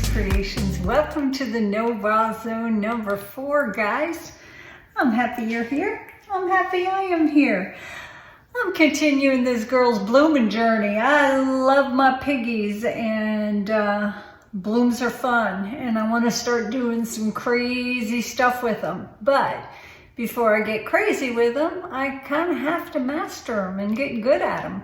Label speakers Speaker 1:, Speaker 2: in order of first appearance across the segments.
Speaker 1: Creations. Welcome to the No Bra Zone number 4, guys. I'm happy you're here. I'm happy I am here. I'm continuing this girl's blooming journey. I love my piggies, and blooms are fun, and I want to start doing some crazy stuff with them. But before I get crazy with them, I kind of have to master them and get good at them.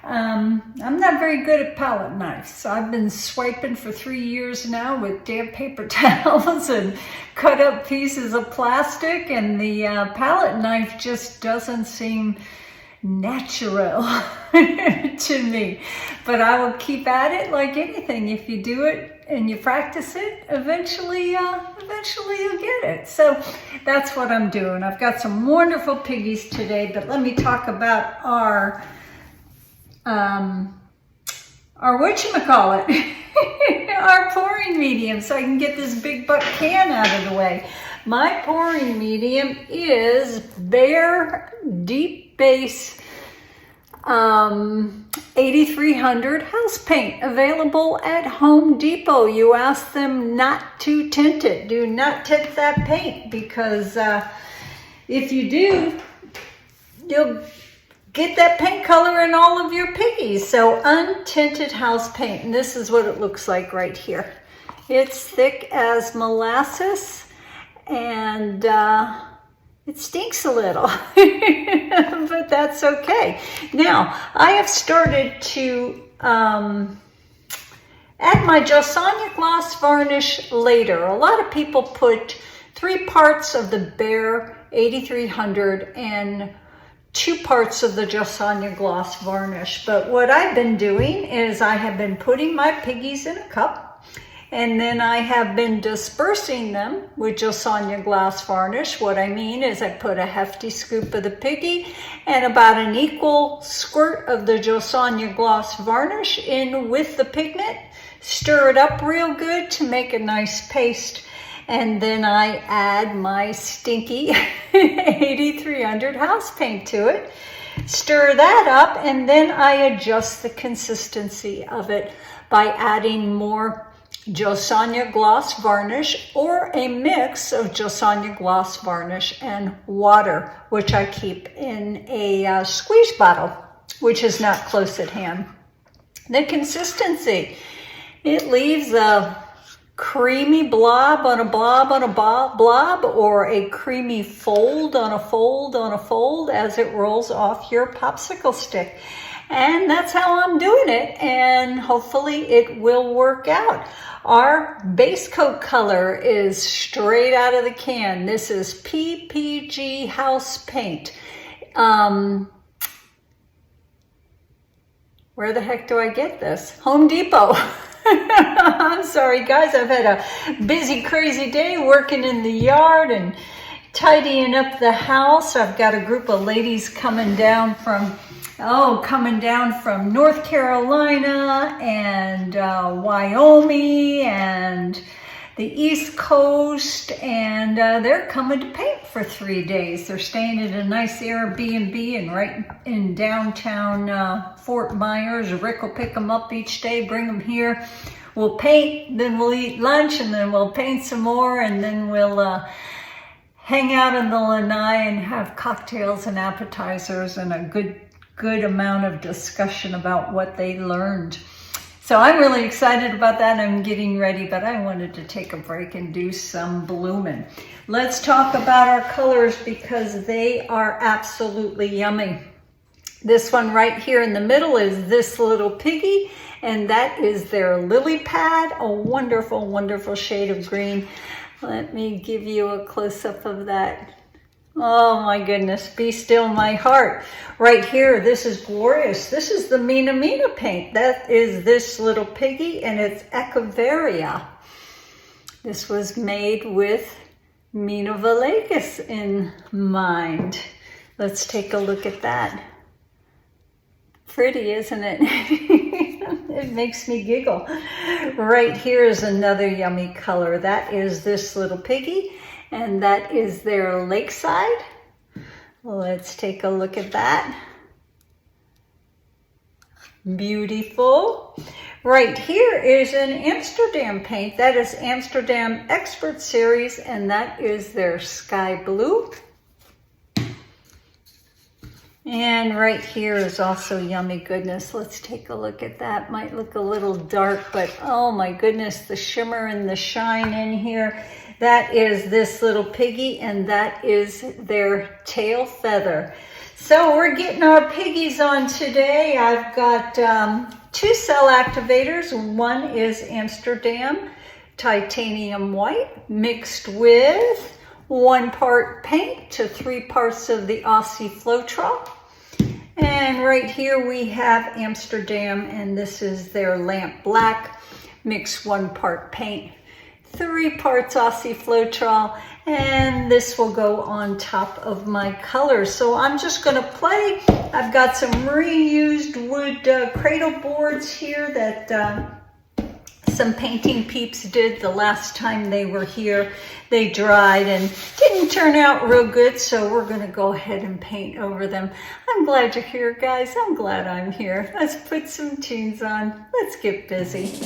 Speaker 1: I'm not very good at palette knives. I've been swiping for 3 years now with damp paper towels and cut up pieces of plastic, and the palette knife just doesn't seem natural to me. But I will keep at it like anything. If you do it and you practice it, eventually you'll get it. So that's what I'm doing. I've got some wonderful piggies today, but let me talk about our whatchamacallit, our pouring medium, so I can get this big butt can out of the way. My pouring medium is Behr Deep Base 8300 House Paint, available at Home Depot. You ask them not to tint it. Do not tint that paint, because if you do, you'll get that paint color in all of your piggies. So untinted house paint, and this is what it looks like right here. It's thick as molasses, and it stinks a little, but that's okay. Now, I have started to add my JoSonja Gloss Varnish later. A lot of people put 3 parts of the Behr 8300 and 2 parts of the JoSonja Gloss Varnish. But what I've been doing is I have been putting my piggies in a cup, and then I have been dispersing them with JoSonja Gloss Varnish. What I mean is I put a hefty scoop of the piggy and about an equal squirt of the JoSonja Gloss Varnish in with the pigment, stir it up real good to make a nice paste, and then I add my stinky 8300 house paint to it, stir that up, and then I adjust the consistency of it by adding more JoSonja Gloss Varnish, or a mix of JoSonja Gloss Varnish and water, which I keep in a squeeze bottle, which is not close at hand. The consistency, it leaves a creamy blob on a blob on a blob, or a creamy fold on a fold on a fold as it rolls off your popsicle stick. And that's how I'm doing it, and hopefully it will work out. Our base coat color is straight out of the can. This is PPG House Paint. Where the heck do I get this? Home Depot. I'm sorry, guys. I've had a busy, crazy day working in the yard and tidying up the house. I've got a group of ladies coming down from North Carolina and Wyoming and the East Coast, and they're coming to paint for 3 days. They're staying at a nice Airbnb and right in downtown Fort Myers. Rick will pick them up each day, bring them here. We'll paint, then we'll eat lunch, and then we'll paint some more, and then we'll hang out in the lanai and have cocktails and appetizers and a good amount of discussion about what they learned. So I'm really excited about that. I'm getting ready, but I wanted to take a break and do some blooming. Let's talk about our colors, because they are absolutely yummy. This one right here in the middle is this little piggy, and that is their Lily Pad, a wonderful, wonderful shade of green. Let me give you a close-up of that. Oh my goodness, be still my heart. Right here, this is glorious. This is the Mina Mina paint. That is this little piggy, and it's Echeveria. This was made with Mina Villegas in mind. Let's take a look at that. Pretty, isn't it? It makes me giggle. Right here is another yummy color. That is this little piggy, and that is their Lakeside. Let's take a look at that. Beautiful. Right here is an Amsterdam paint. That is Amsterdam Expert Series, and that is their sky blue. And right here is also yummy goodness. Let's take a look at that. Might look a little dark, but oh my goodness, the shimmer and the shine in here. That is this little piggy, and that is their tail feather. So we're getting our piggies on today. I've got 2 cell activators. One is Amsterdam titanium white mixed with 1 part paint to 3 parts of the Aussie Floetrol. And right here we have Amsterdam, and this is their lamp black, mixed 1 part paint, 3 parts Aussie Floetrol, and this will go on top of my colors. So I'm just gonna play. I've got some reused wood cradle boards here that some painting peeps did the last time they were here. They dried and didn't turn out real good, so we're gonna go ahead and paint over them. I'm glad you're here, guys. I'm glad I'm here. Let's put some tunes on. Let's get busy.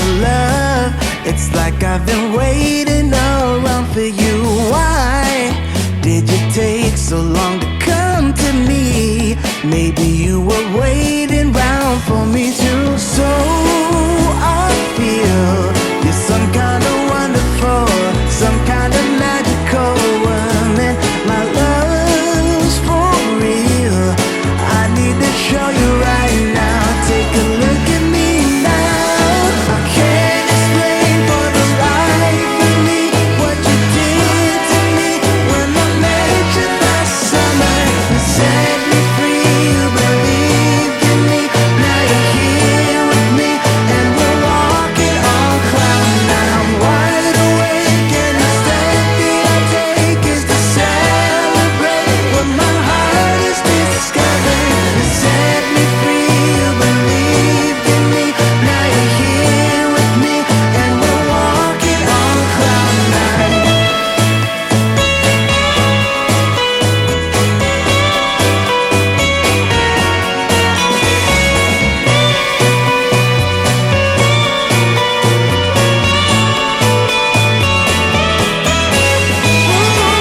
Speaker 2: for love. It's like I've been waiting around for you. Why did you take so long to come to me? Maybe you were waiting round for me too. So I feel you're some kind of wonderful, some kind of magical woman. My love's for real. I need to show you right now. Take a look at me now. I can't explain for the life of me what you did to me when I met you last summer. You set me free, you believed in me. Now you're here with me and we're walking on cloud nine. I'm wide awake and the step that I take is to celebrate what my heart has discovered. You set me free, you believed in me. Now you're here with me and we're walking on cloud nine.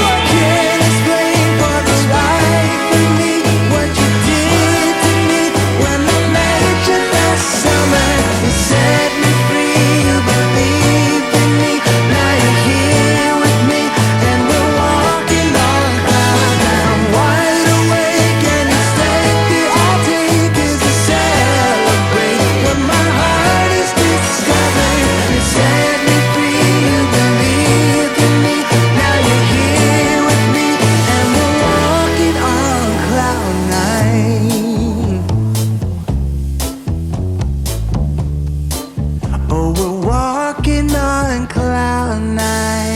Speaker 2: I can't explain for the life of me what you did to me when I met you last summer. You set me free, you believed in me. Now you're here with me and we're walking on cloud nine. I'm wide awake and the step that I take is to celebrate what my heart has discovered. You set me free, you believed in me. Now you're here with me and we're walking on cloud nine. Oh, we're walking on cloud nine.